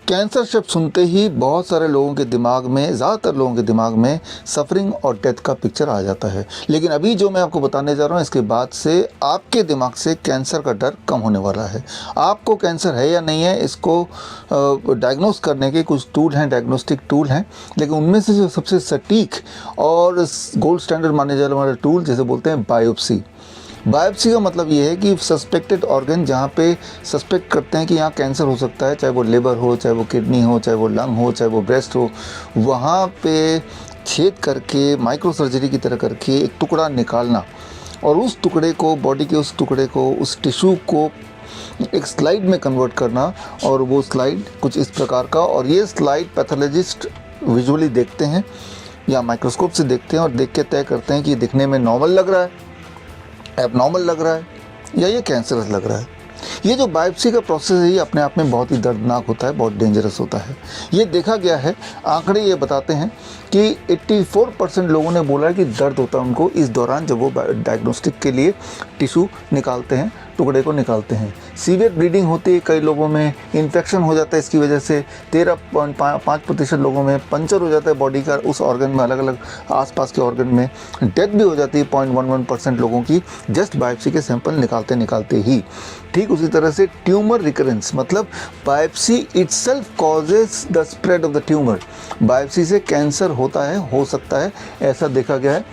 Cancer शब्द सुनते ही बहुत सारे लोगों के दिमाग में, ज़्यादातर लोगों के दिमाग में सफरिंग और डेथ का पिक्चर आ जाता है। लेकिन अभी जो मैं आपको बताने जा रहा हूँ, इसके बाद से आपके दिमाग से कैंसर का डर कम होने वाला है। आपको कैंसर है या नहीं है, इसको डायग्नोस करने के कुछ टूल हैं, डायग्नोस्टिक टूल हैं, लेकिन उनमें से जो सबसे सटीक और गोल्ड स्टैंडर्ड माने जाने वाला टूल जिसे बोलते हैं बायोप्सी। बायोप्सी का मतलब ये है कि सस्पेक्टेड ऑर्गन, जहाँ पे सस्पेक्ट करते हैं कि यहाँ कैंसर हो सकता है, चाहे वो लिवर हो, चाहे वो किडनी हो, चाहे वो लंग हो, चाहे वो ब्रेस्ट हो, वहाँ पे छेद करके माइक्रो सर्जरी की तरह करके एक टुकड़ा निकालना और उस टुकड़े को, बॉडी के उस टुकड़े को, उस टिश्यू को एक स्लाइड में कन्वर्ट करना। और वो स्लाइड कुछ इस प्रकार का, और ये स्लाइड पैथोलॉजिस्ट विजुअली देखते हैं या माइक्रोस्कोप से देखते हैं और देख के तय करते हैं कि दिखने में नॉर्मल लग रहा है, एबनॉर्मल लग रहा है, या ये कैंसरस लग रहा है। ये जो बायोप्सी का प्रोसेस है, ये अपने आप में बहुत ही दर्दनाक होता है, बहुत डेंजरस होता है। ये देखा गया है, आंकड़े ये बताते हैं कि 84% लोगों ने बोला है कि दर्द होता है उनको इस दौरान जब वो डायग्नोस्टिक के लिए टिश्यू निकालते हैं, टुकड़े को निकालते हैं। सीवियर ब्लीडिंग होती है, कई लोगों में इन्फेक्शन हो जाता है इसकी वजह से, 13.5% लोगों में पंचर हो जाता है बॉडी का उस ऑर्गन में, अलग अलग आसपास के ऑर्गन में। डेथ भी हो जाती है 0.11% लोगों की जस्ट बायोप्सी के सैंपल निकालते निकालते ही। ठीक उसी तरह से ट्यूमर रिकरेंस, मतलब biopsy itself causes the spread of the tumour. Biopsy से कैंसर होता है, हो सकता है, ऐसा देखा गया है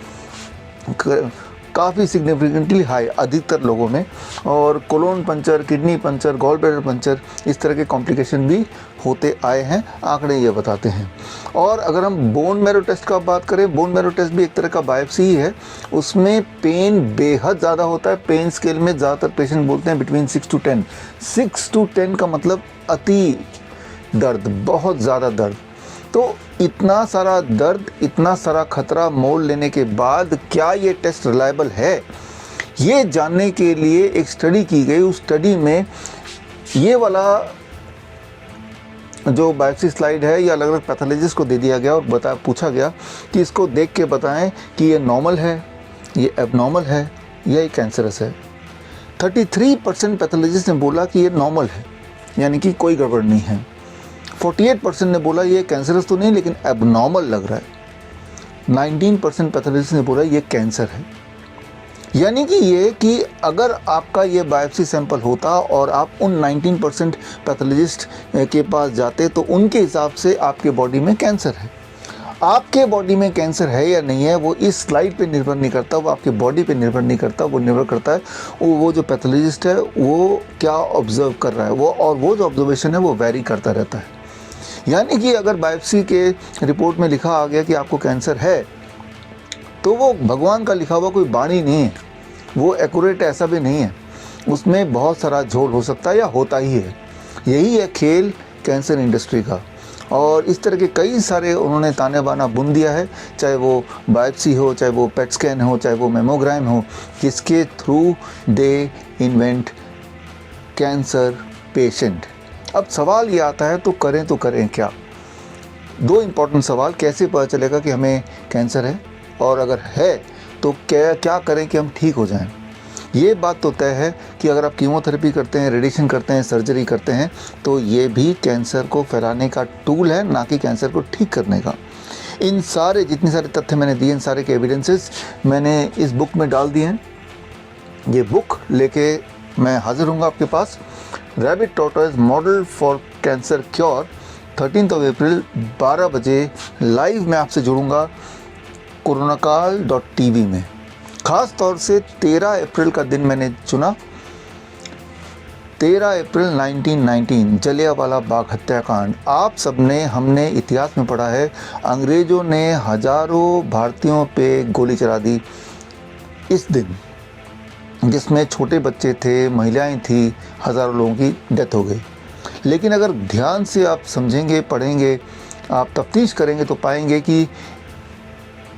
काफ़ी सिग्निफिकेंटली हाई अधिकतर लोगों में। और colon puncture, kidney puncture, gall bladder puncture, इस तरह के कॉम्प्लिकेशन भी होते आए हैं, आंकड़े ये बताते हैं। और अगर हम बोन मैरो टेस्ट का बात करें, बोन मैरो टेस्ट भी एक तरह का बायोप्सी ही है। उसमें पेन बेहद ज़्यादा होता है। पेन स्केल में ज़्यादातर पेशेंट बोलते हैं बिटवीन 6 to 10। 6 to 10 का मतलब अति दर्द, बहुत ज़्यादा दर्द। तो इतना सारा दर्द, इतना सारा खतरा मोल लेने के बाद क्या ये टेस्ट रिलायबल है, ये जानने के लिए एक स्टडी की गई। उस स्टडी में ये वाला जो बायोप्सी स्लाइड है, ये अलग अलग पैथोलॉजिस्ट को दे दिया गया और पूछा गया कि इसको देख के बताएं कि ये नॉर्मल है, ये एबनॉर्मल है, या ये कैंसरस है। 33% पैथोलॉजिस्ट ने बोला कि ये नॉर्मल है, यानी कि कोई गड़बड़ नहीं है। 48% ने बोला ये कैंसरस तो नहीं लेकिन एबनॉर्मल लग रहा है। 19% पैथोलॉजिस्ट ने बोला ये कैंसर है। यानी कि ये कि अगर आपका ये बायोप्सी सैंपल होता और आप उन 19% पैथोलॉजिस्ट के पास जाते तो उनके हिसाब से आपके बॉडी में कैंसर है। आपके बॉडी में कैंसर है या नहीं है वो इस स्लाइड पे निर्भर नहीं करता, वो आपके बॉडी पे निर्भर नहीं करता, वो निर्भर करता है वो जो पैथोलॉजिस्ट है वो क्या ऑब्जर्व कर रहा है, वो जो ऑब्जर्वेशन है वो वेरी करता रहता है। यानी कि अगर बायोप्सी के रिपोर्ट में लिखा आ गया कि आपको कैंसर है, तो वो भगवान का लिखा हुआ कोई बाणी नहीं है, वो एक्यूरेट ऐसा भी नहीं है, उसमें बहुत सारा झोल हो सकता है या होता ही है। यही है खेल कैंसर इंडस्ट्री का। और इस तरह के कई सारे उन्होंने ताने बाना बुन दिया है, चाहे वो बायोप्सी हो, चाहे वो पेट स्कैन हो, चाहे वो मेमोग्राम हो, जिसके थ्रू दे इन्वेंट कैंसर पेशेंट। अब सवाल ये आता है तो करें क्या। दो इम्पॉर्टेंट सवाल, कैसे पता चलेगा कि हमें कैंसर है, और अगर है तो क्या करें कि हम ठीक हो जाएं। ये बात तो तय है कि अगर आप कीमोथेरेपी करते हैं, रेडिएशन करते हैं, सर्जरी करते हैं, तो ये भी कैंसर को फैलाने का टूल है, ना कि कैंसर को ठीक करने का। इन सारे जितने सारे तथ्य मैंने दिए, इन सारे के एविडेंसेस मैंने इस बुक में डाल दिए हैं। ये बुक लेके मैं हाजिर हूँगा आपके पास। Rabbit tortoise model for cancer cure, 13 अप्रैल 12 बजे लाइव मैं आपसे जुड़ूंगा कोरोनाकाल.tv में। ख़ास तौर से 13 अप्रैल का दिन मैंने चुना। 13 अप्रैल 1919 जलियांवाला बाग हत्याकांड। आप सबने, हमने इतिहास में पढ़ा है, अंग्रेज़ों ने हज़ारों भारतीयों पे गोली चला दी इस दिन, जिसमें छोटे बच्चे थे, महिलाएं थी, हज़ारों लोगों की डेथ हो गई। लेकिन अगर ध्यान से आप समझेंगे, पढ़ेंगे, आप तफ्तीश करेंगे तो पाएंगे कि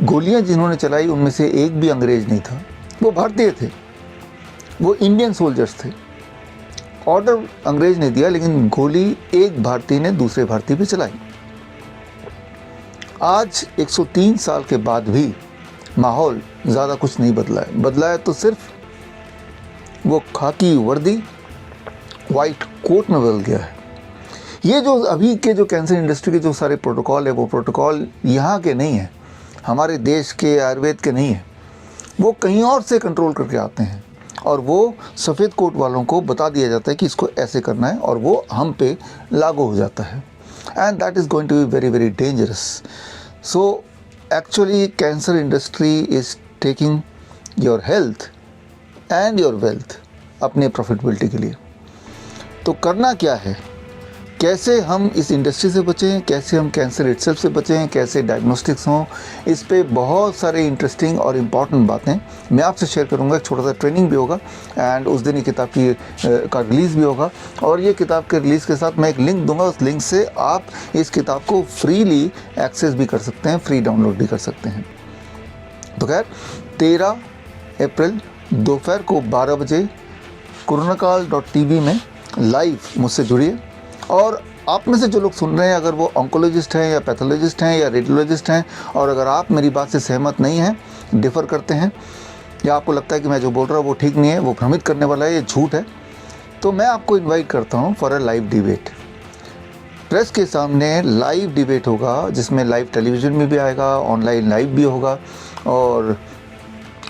गोलियां जिन्होंने चलाई उनमें से एक भी अंग्रेज़ नहीं था, वो भारतीय थे, वो इंडियन सोल्जर्स थे। ऑर्डर अंग्रेज़ ने दिया लेकिन गोली एक भारतीय ने दूसरे भारतीय पे चलाई। आज 103 साल के बाद भी माहौल ज़्यादा कुछ नहीं बदला है तो सिर्फ वो खाकी वर्दी वाइट कोट में बदल गया है। ये जो अभी के जो कैंसर इंडस्ट्री के जो सारे प्रोटोकॉल है, वो प्रोटोकॉल यहाँ के नहीं है, हमारे देश के आयुर्वेद के नहीं है, वो कहीं और से कंट्रोल करके आते हैं और वो सफ़ेद कोट वालों को बता दिया जाता है कि इसको ऐसे करना है और वो हम पे लागू हो जाता है। And that is going to be very very dangerous. So actually cancer industry is taking your health and your wealth अपने प्रॉफिटेबिलिटी के लिए। तो करना क्या है, कैसे हम इस इंडस्ट्री से बचें, कैसे हम कैंसर इटसेल्फ से बचें, कैसे डायग्नोस्टिक्स हों, इस पे बहुत सारे इंटरेस्टिंग और इम्पॉर्टेंट बातें मैं आपसे शेयर करूंगा। एक छोटा सा ट्रेनिंग भी होगा एंड उस दिन ये किताब का रिलीज़ भी होगा। और ये किताब के रिलीज़ के साथ मैं एक लिंक दूंगा, उस लिंक से आप इस किताब को फ्रीली एक्सेस भी कर सकते हैं, फ्री डाउनलोड भी कर सकते हैं। तो खैर 13 अप्रैल दोपहर को 12 बजे कोरोनाकाल.tv में लाइव मुझसे जुड़िए। और आप में से जो लोग सुन रहे हैं, अगर वो ऑन्कोलॉजिस्ट हैं या पैथोलॉजिस्ट हैं या रेडियोलॉजिस्ट हैं, और अगर आप मेरी बात से सहमत नहीं हैं, डिफ़र करते हैं, या आपको लगता है कि मैं जो बोल रहा हूँ वो ठीक नहीं है, वो भ्रमित करने वाला है, ये झूठ है, तो मैं आपको इनवाइट करता हूँ for a live debate. Press के सामने लाइव डिबेट होगा, जिसमें लाइव टेलीविज़न में भी आएगा, ऑनलाइन लाइव भी होगा। और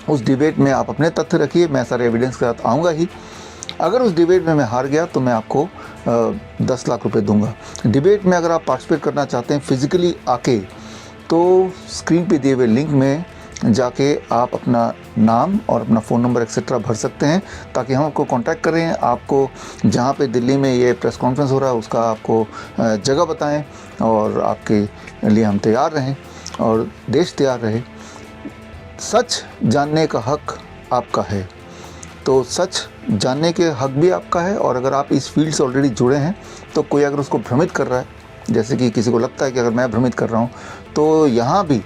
उस डिबेट में आप अपने तथ्य रखिए, मैं सारे एविडेंस के साथ आऊँगा ही। अगर उस डिबेट में मैं हार गया तो मैं आपको 10 लाख रुपए दूंगा। डिबेट में अगर आप पार्टिसिपेट करना चाहते हैं फिज़िकली आके, तो स्क्रीन पे दिए हुए लिंक में जाके आप अपना नाम और अपना फ़ोन नंबर एक्सेट्रा भर सकते हैं, ताकि हम आपको कांटेक्ट करें, आपको जहाँ पे दिल्ली में ये प्रेस कॉन्फ्रेंस हो रहा है उसका आपको जगह बताएं, और आपके लिए हम तैयार रहें और देश तैयार रहे। सच जानने का हक आपका है, तो सच जानने के हक भी आपका है। और अगर आप इस फील्ड से ऑलरेडी जुड़े हैं, तो कोई अगर उसको भ्रमित कर रहा है, जैसे कि किसी को लगता है कि अगर मैं भ्रमित कर रहा हूँ, तो यहाँ भी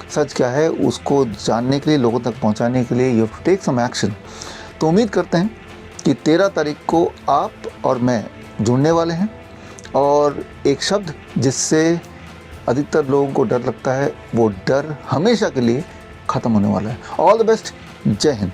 सच क्या है उसको जानने के लिए, लोगों तक पहुँचाने के लिए you have to take some action. तो उम्मीद करते हैं कि 13 तारीख को आप और मैं जुड़ने वाले हैं, और एक शब्द जिससे अधिकतर लोगों को डर लगता है, वो डर हमेशा के लिए ख़त्म होने वाला है। ऑल द बेस्ट, जय हिंद।